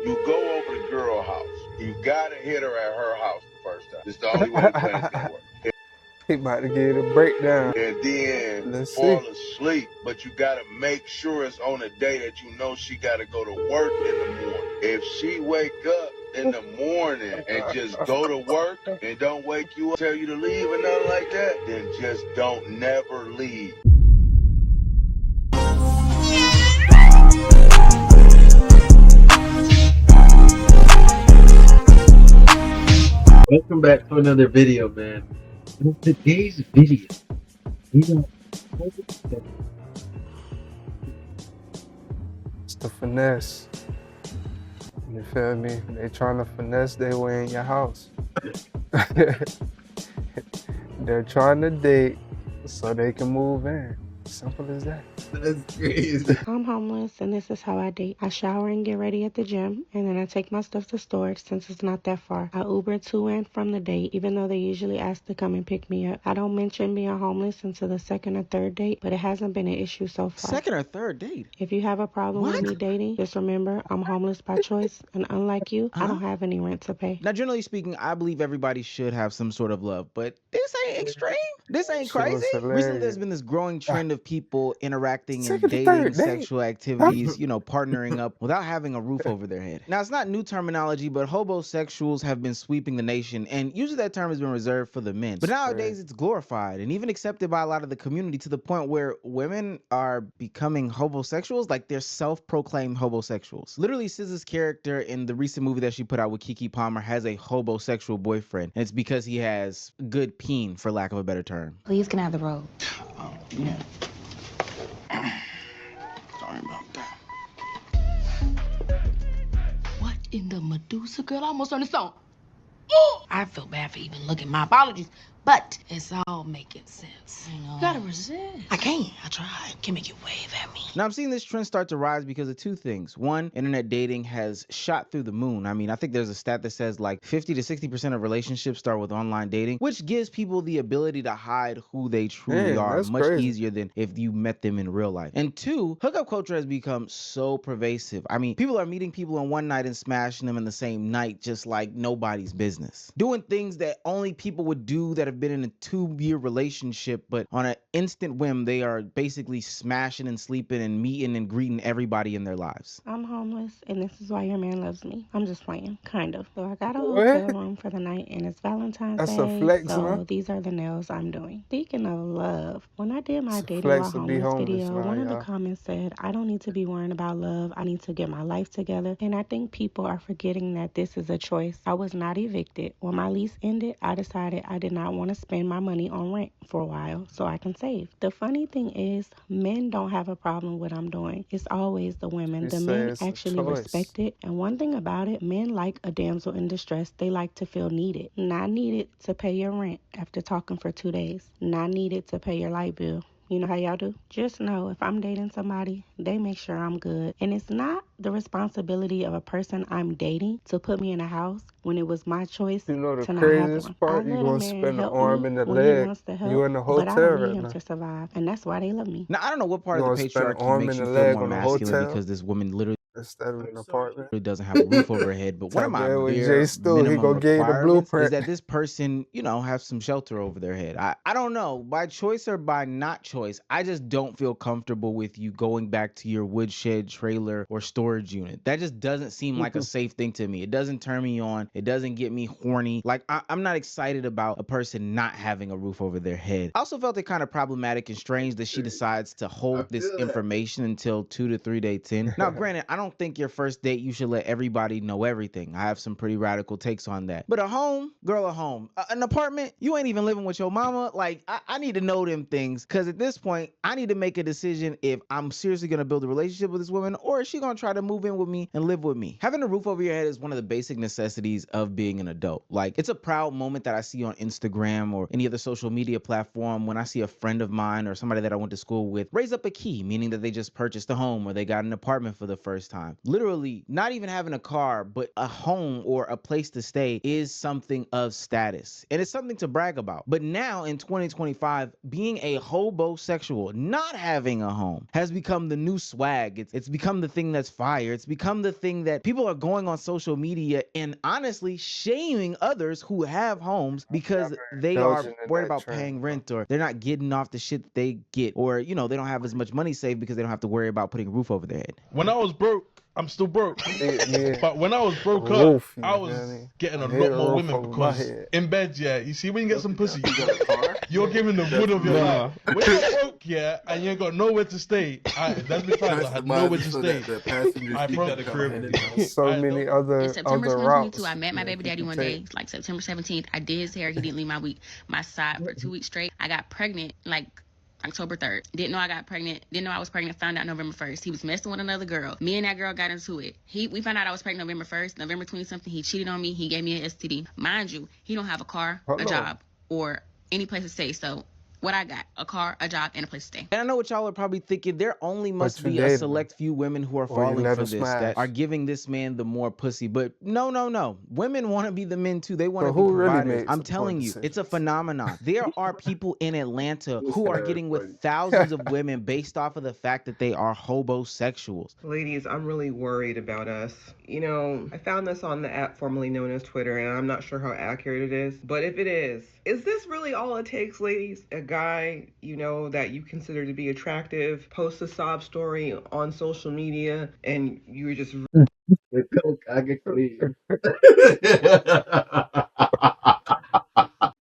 You go over to girl house. You gotta hit her at her house the first time. It's the only way the plan's gonna work. He about to get a breakdown. And then Let's see. fall asleep, but you gotta make sure it's on a day that you know she gotta go to work in the morning. If she wake up in the morning and just go to work and don't wake you up, tell you to leave or nothing like that, then just don't never leave. Welcome back to another video, man. In today's video, we got It's the finesse. You feel me? They trying to finesse their way in your house. They're trying to date so they can move in. Simple as that. That's crazy. I'm homeless, and this is how I date. I shower and get ready at the gym, and then I take my stuff to storage since it's not that far. I Uber to and from the date, even though they usually ask to come and pick me up. I don't mention being homeless until the second or third date, but it hasn't been an issue so far. Second or third date? If you have a problem with me dating, just remember I'm homeless by choice, and unlike you, I don't have any rent to pay. Now, generally speaking, I believe everybody should have some sort of love, but this ain't extreme. This ain't Shit was crazy. Recently, hilarious. there's been this growing trend of people interacting and Second or dating, third date? sexual activities, partnering up without having a roof over their head. Now, it's not new terminology, but hobosexuals have been sweeping the nation, and usually that term has been reserved for the men. But nowadays, it's glorified and even accepted by a lot of the community to the point where women are becoming hobosexuals, like they're self-proclaimed hobosexuals. Literally, SZA's character in the recent movie that she put out with Keke Palmer has a hobosexual boyfriend, and it's because he has good peen, for lack of a better term. Please, can I have the road? Oh, yeah. Sorry about that. What in the Medusa, girl? I almost on the song. Oh! I feel bad for even looking. My apologies. But it's all making sense. You gotta resist. I can't. I tried. Can make you wave at me. Now, I'm seeing this trend start to rise because of two things. One, internet dating has shot through the moon. I mean, I think there's a stat that says like 50 to 60% of relationships start with online dating, which gives people the ability to hide who they truly are much easier than if you met them in real life. And two, hookup culture has become so pervasive. I mean, people are meeting people in one night and smashing them in the same night just like nobody's business. Doing things that only people would do that have been in a 2-year relationship, but on an instant whim, they are basically smashing and sleeping and meeting and greeting everybody in their lives. I'm homeless, and this is why your man loves me. I'm just playing, kind of. So I got a hotel room for the night, and it's Valentine's Day, a flex, so man. these are the nails I'm doing. Speaking of love, when I did my It's a dating flex while to be homeless homeless video, now, one of the y'all. comments said, I don't need to be worrying about love. I need to get my life together. And I think people are forgetting that this is a choice. I was not evicted. When my lease ended, I decided I did not want to spend my money on rent for a while so I can save. The funny thing is, men don't have a problem with what I'm doing. It's always the women. The men actually respect it. And one thing about it, men like a damsel in distress. They like to feel needed. Not needed to pay your rent after talking for 2 days. Not needed to pay your light bill. You know how y'all do? Just know if I'm dating somebody, they make sure I'm good. And it's not the responsibility of a person I'm dating to put me in a house when it was my choice to not have one. Craziest part, you gonna spend the arm and the leg. You in the hotel but I don't right need him now. to survive. And that's why they love me. Now, I don't know what part You of the gonna spend an patriarchy arm makes and you a feel leg more on a masculine hotel because this woman literally instead of an apartment. doesn't have a roof over her head, but one of my Tap in with bare JStew, he minimum gonna give you the requirements is blueprint. that this person, have some shelter over their head. I don't know, by choice or by not choice, I just don't feel comfortable with you going back to your woodshed, trailer, or storage unit. That just doesn't seem like a safe thing to me. It doesn't turn me on. It doesn't get me horny. Like, I'm not excited about a person not having a roof over their head. I also felt it kind of problematic and strange that she decides to hold this information until 2 to 3 dates in. Now, granted, I don't think your first date you should let everybody know everything. I have some pretty radical takes on that. But a home, girl, a home. An apartment, you ain't even living with your mama. Like, I need to know them things, because at this point, I need to make a decision if I'm seriously gonna build a relationship with this woman, or is she gonna try to move in with me and live with me? Having a roof over your head is one of the basic necessities of being an adult. Like, it's a proud moment that I see on Instagram or any other social media platform when I see a friend of mine or somebody that I went to school with raise up a key, meaning that they just purchased a home or they got an apartment for the first time. time. Literally, not even having a car, but a home or a place to stay is something of status. And it's something to brag about. But now in 2025, being a hobosexual, not having a home, has become the new swag. It's become the thing that's fire. It's become the thing that people are going on social media and honestly shaming others who have homes because they are indulging in worried that about trend, paying bro. rent, or they're not getting off the shit that they get, or they don't have as much money saved because they don't have to worry about putting a roof over their head. When I was broke, I'm still broke. Me But when I was a broke up, roof, you I feel was me? getting I a need lot a more roof women over my because head. in bed, yeah, you see when you get some pussy, You got a car? you're giving the wood of your Nah. life. When you're broke, yeah, and you ain't got nowhere to stay, that's because I had nowhere to stay. The passenger I seat broke got the to come crib. hand in hand. So I many don't- other In September other 2022, routes. I met my that baby you daddy can one take. day, like September 17th. I did his hair. He didn't leave my side for 2 weeks straight. I got pregnant like October 3rd. Didn't know I got pregnant. Didn't know I was pregnant. Found out November 1st. He was messing with another girl. Me and that girl got into it. We found out I was pregnant November 1st. November 20-something, he cheated on me. He gave me an STD. Mind you, he don't have a car, Hold a on. job, or any place to stay. So what I got, a car, a job, and a place to stay. And I know what y'all are probably thinking. There only must you be a dating select few women who are Or you falling let for her this, smash. that are giving this man the more pussy. But no. Women want to be the men too. They want So to be who really providers. makes I'm the telling poor you, it's a decisions? phenomenon. There are people in Atlanta who are getting with thousands of women based off of the fact that they are hobosexuals. Ladies, I'm really worried about us. You know, I found this on the app formerly known as Twitter, and I'm not sure how accurate it is. But if it is this really all it takes, ladies? A guy, that you consider to be attractive, posts a sob story on social media, and you're just Go Gaga clean.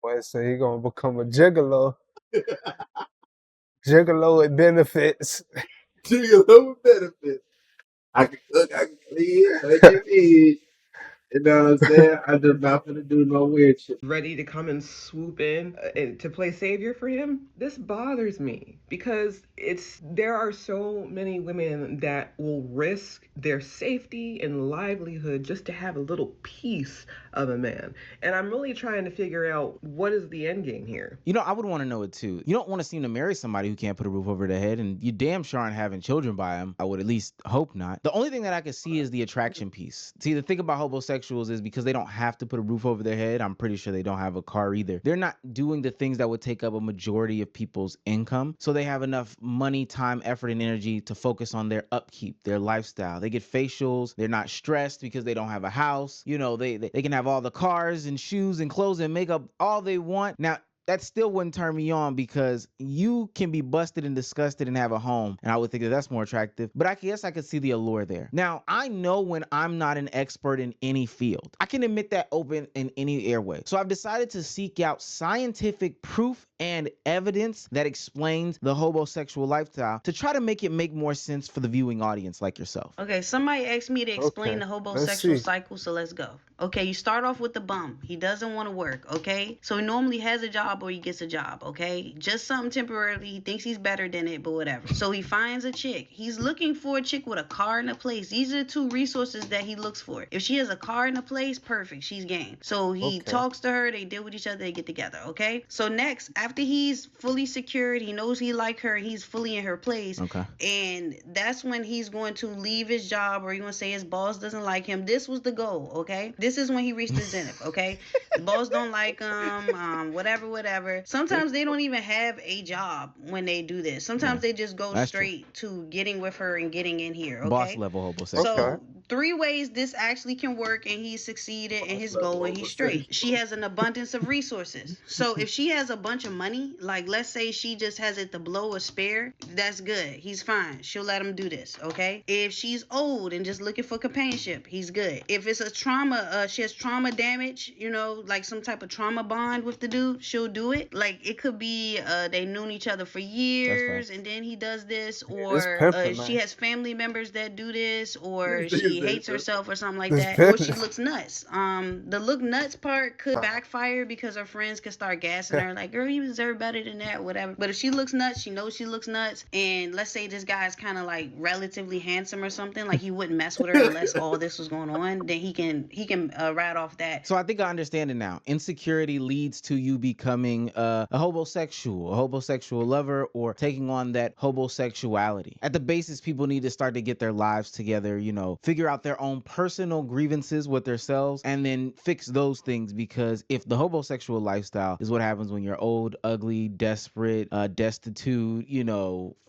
Boy, say he gonna become a gigolo. Gigolo with benefits. Gigolo with benefits. I can cook, I can clean, I can feed. You know what I'm saying? I'm just not gonna do no weird shit. ready to come and swoop in to play savior for him. This bothers me because there are so many women that will risk their safety and livelihood just to have a little piece of a man. And I'm really trying to figure out what is the end game here. I would want to know it too. You don't want to seem to marry somebody who can't put a roof over their head, and you damn sure aren't having children by him. I would at least hope not. The only thing that I could see is the attraction piece. See, the thing about homosexuals is because they don't have to put a roof over their head, I'm pretty sure they don't have a car either. They're not doing the things that would take up a majority of people's income, so they have enough money, time, effort, and energy to focus on their upkeep, their lifestyle. They get facials. They're not stressed because they don't have a house. They can have all the cars and shoes and clothes and makeup all they want. Now, that still wouldn't turn me on because you can be busted and disgusted and have a home, and I would think that that's more attractive. But I guess I could see the allure there. Now, I know when I'm not an expert in any field. I can admit that open in any airway. So I've decided to seek out scientific proof and evidence that explains the homosexual lifestyle to try to make it make more sense for the viewing audience like yourself. Okay, somebody asked me to explain the Let's homosexual see. cycle, so let's go. Okay, you start off with the bum. He doesn't want to work, okay? So he normally has a job or he gets a job, okay? Just something temporarily. He thinks he's better than it, but whatever. So he finds a chick. He's looking for a chick with a car and a place. These are the two resources that he looks for. If she has a car and a place, perfect. She's game. So he talks to her. They deal with each other. They get together, okay? So next, after he's fully secured, he knows he like her. He's fully in her place. Okay. And that's when he's going to leave his job, or he's going to say his boss doesn't like him. This was the goal, okay? This is when he reached the zenith, okay? The boss don't like him, whatever. Sometimes they don't even have a job when they do this. Sometimes they just go straight to getting with her and getting in here, okay? Boss level homosexual. So 3 ways this actually can work, and he succeeded in his goal, and he's straight. She has an abundance of resources. So if she has a bunch of money, like let's say she just has it to blow or spare, that's good. He's fine. She'll let him do this, okay? If she's old and just looking for companionship, he's good. If it's a trauma, she has trauma damage, like some type of trauma bond with the dude, she'll do it. Like it could be they known each other for years and then he does this, or she has family members that do this, or she she hates herself or something like This that, or she business. looks nuts. The look nuts part could backfire because her friends could start gassing her like, girl, you deserve better than that, whatever. But if she looks nuts, she knows she looks nuts, and let's say this guy's kind of like relatively handsome or something, like he wouldn't mess with her unless all this was going on, then he can ride off that. So I think I understand it now. Insecurity leads to you becoming a homosexual lover, or taking on that homosexuality. At the basis, people need to start to get their lives together, figure out their own personal grievances with themselves, and then fix those things. Because if the homosexual lifestyle is what happens when you're old, ugly, desperate, destitute,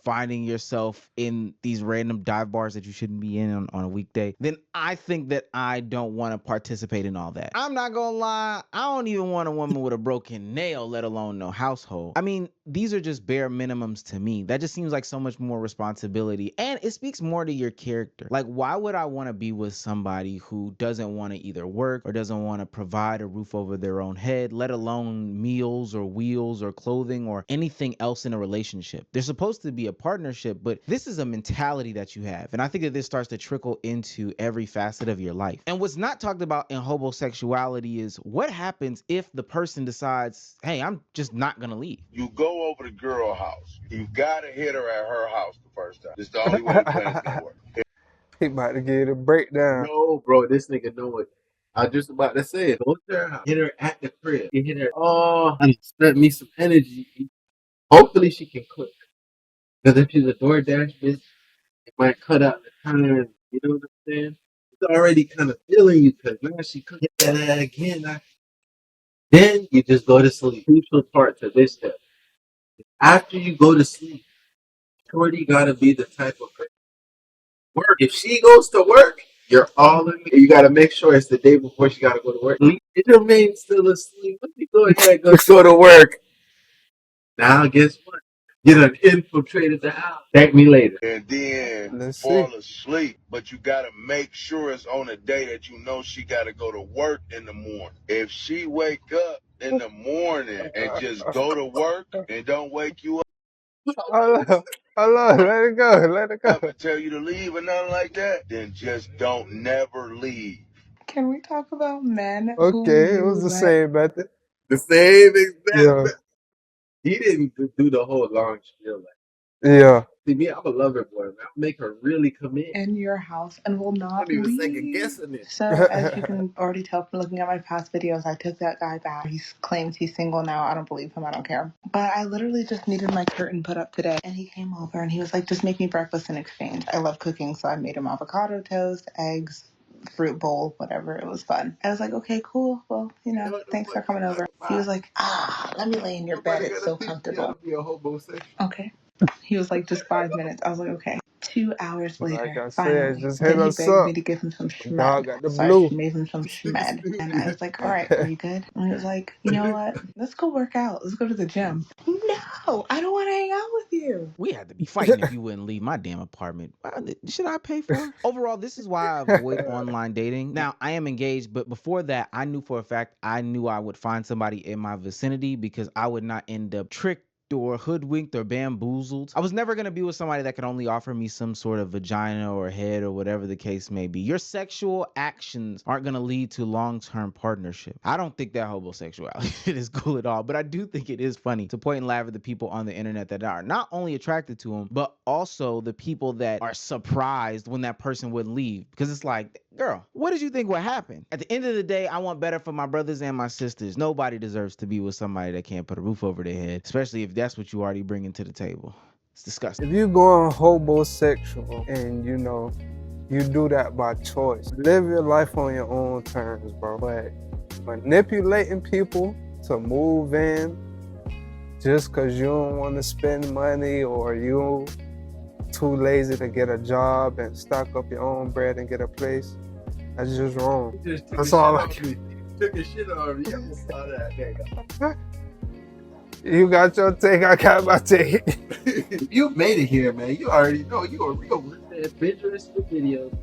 finding yourself in these random dive bars that you shouldn't be in on a weekday, then I think that I don't want to participate in all that. I'm not gonna lie, I don't even want a woman with a broken nail, let alone no household. I mean, these are just bare minimums to me. That just seems like so much more responsibility, and it speaks more to your character. Like, why would I want to be with somebody who doesn't want to either work or doesn't want to provide a roof over their own head, let alone meals or wheels or clothing or anything else in a relationship? They're supposed to be a partnership, but this is a mentality that you have, and I think that this starts to trickle into every facet of your life. And what's not talked about in homosexuality is what happens if the person decides, hey, I'm just not gonna leave. You go over to girl house. You gotta hit her at her house the first time. It's the only way the plan's gonna work. He about to get a breakdown. No, bro, this nigga know it. I was just about to say it. Go to her house. Hit her at the crib. You hit her. Oh, I spent me some energy. Hopefully she can cook. Because if she's a DoorDash bitch, it might cut out the time. You know what I'm saying? It's already kind of feeling you because now she cooked that again. Then you just go to sleep. Crucial part to this step. After you go to sleep, Shorty gotta be the type of person. Work. If she goes to work, you're all in. You gotta make sure it's the day before she gotta go to work. If your man's still asleep, let me go ahead and go to work. Now guess what? You done infiltrated the house. Thank me later. And then Let's see. fall asleep. But you gotta make sure it's on a day that you know she gotta go to work in the morning. If she wake up in the morning and just go to work and don't wake you Hold on, let it go. up and tell you to leave or nothing like that, then just don't never leave. Can we talk about men who Okay, it you was the let? same method. The same exact. Yeah, He didn't do the whole long spiel. yeah. See me, I'm a lover boy. Man. I'll make her really commit. In your house and will I'm not not even second leave. guessing it. So, as you can already tell from looking at my past videos, I took that guy back. He claims he's single now. I don't believe him. I don't care. But I literally just needed my curtain put up today. And he came over and he was like, just make me breakfast in exchange. I love cooking, so I made him avocado toast, eggs, fruit bowl, whatever. It was fun. I was like, okay, cool. Well, thanks for coming over. He was like, let me lay in your bed. It's so comfortable. Be a homosexual. Okay. He was like, just 5 minutes. I was like, okay. 2 hours Like later, I said, finally, just hit then he us begged me up. to give him some Dog schmed. got the So I blue. made him some schmed. And I was like, all right, are you good? And he was like, you know what? Let's go work out. Let's go to the gym. No, I don't want to hang out with you. We had to be fighting if you wouldn't leave my damn apartment. Should I pay for it? Overall, this is why I avoid online dating. Now, I am engaged, but before that, I knew for a fact I knew I would find somebody in my vicinity because I would not end up tricked or hoodwinked or bamboozled. I was never going to be with somebody that could only offer me some sort of vagina or head or whatever the case may be. Your sexual actions aren't going to lead to long-term partnership. I don't think that homosexuality is cool at all, but I do think it is funny to point and laugh at the people on the internet that are not only attracted to him, but also the people that are surprised when that person would leave. Because it's like, girl, what did you think would happen? At the end of the day, I want better for my brothers and my sisters. Nobody deserves to be with somebody that can't put a roof over their head, especially if that's what you already bringing to the table. It's disgusting. If you going homosexual and you do that by choice, live your life on your own terms, bro. But manipulating people to move in just because you don't want to spend money or you too lazy to get a job and stock up your own bread and get a place, that's just wrong. That's all I can. Took a shit on me. I saw that. You got your take, I got my take. You made it here, man. You already know you a real one. Adventurous videos.